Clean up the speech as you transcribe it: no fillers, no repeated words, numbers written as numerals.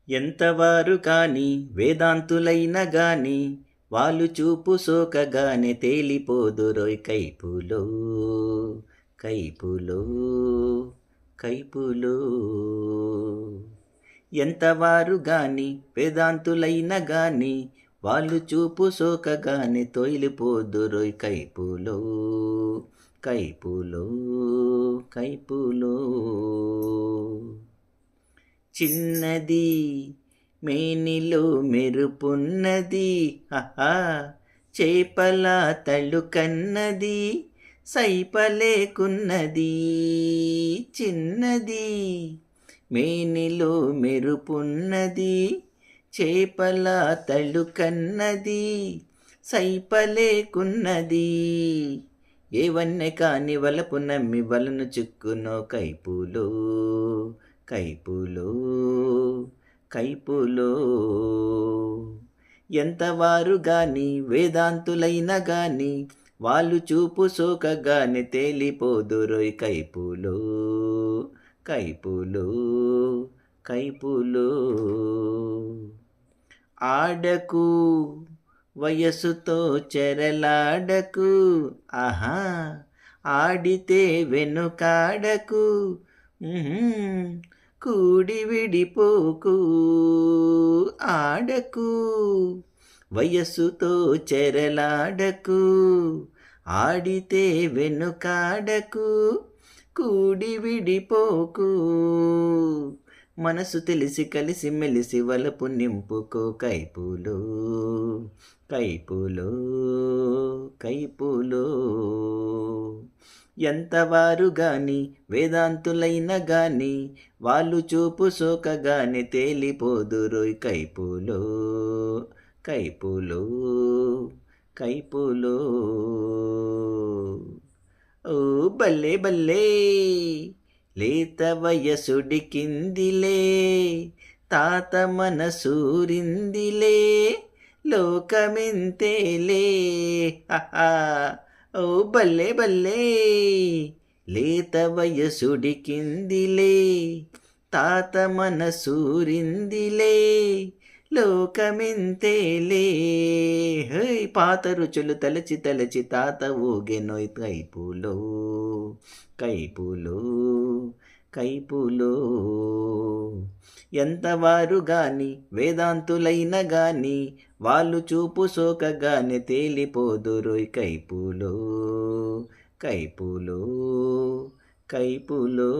ఎంతవారు కాని వేదాంతులైన గాని వాళ్ళు చూపు సోకగానే తేలిపోదురోయ్ కైపులో కైపులో కైపులో. ఎంతవారు గాని వేదాంతులైన గాని వాళ్ళు చూపు సోకగానే తొలిపోదురోయ్ కైపులో కైపులో కైపులో. చిన్నది మేనిలో మెరుపున్నది, హహా చేపల తళుకన్నది సైపలేకున్నది. చిన్నది మేనిలో మెరుపున్నది, చేపల తళుకన్నది సైపలేకున్నది. ఏవన్నె కాని వలపు నమ్మి వలను చిక్కునో కైపులో కైపులో కైపులో. ఎంతవారు గాని వేదాంతులైన గాని వాళ్ళు చూపు సోకగానే తేలిపోదురోయ్ కైపులో కైపులో కైపులో. ఆడకు వయసుతో చెరలాడకు, ఆహా ఆడితే వెనుకాడకు, కూడి విడిపోకు. ఆడకు వయస్సుతో చెరలాడకు, ఆడితే వెనుకాడకు, కూడి విడిపోకు. మనసు తెలిసి కలిసి మెలిసి వలపు నింపుకో కైపులో కైపులో కైపులో. ఎంతవారు గాని వేదాంతులైన గాని వాళ్ళు చూపు సోకగానే తేలిపోదురోయ్ కైపులో కైపులో కైపులో. ఓ బల్లే బల్లే లేత వయసుడికిందిలే, తాత మనసూరిందిలే, లోకమింతేలే, హహా ఓ బల్లే బల్లే లేత వయసుడికిందిలే, తాత మనసూరిందిలే, లోకమింతేలే. హై పాత రుచులు తలచి తలచి తాత ఊగెనోయ్ కైపులో కైపులో కైపులో. ఎంతవారు గాని వేదాంతులైన గాని వాళ్ళు చూపు సోకగానే తేలిపోదురోయ్ కైపులో కైపులో కైపులో.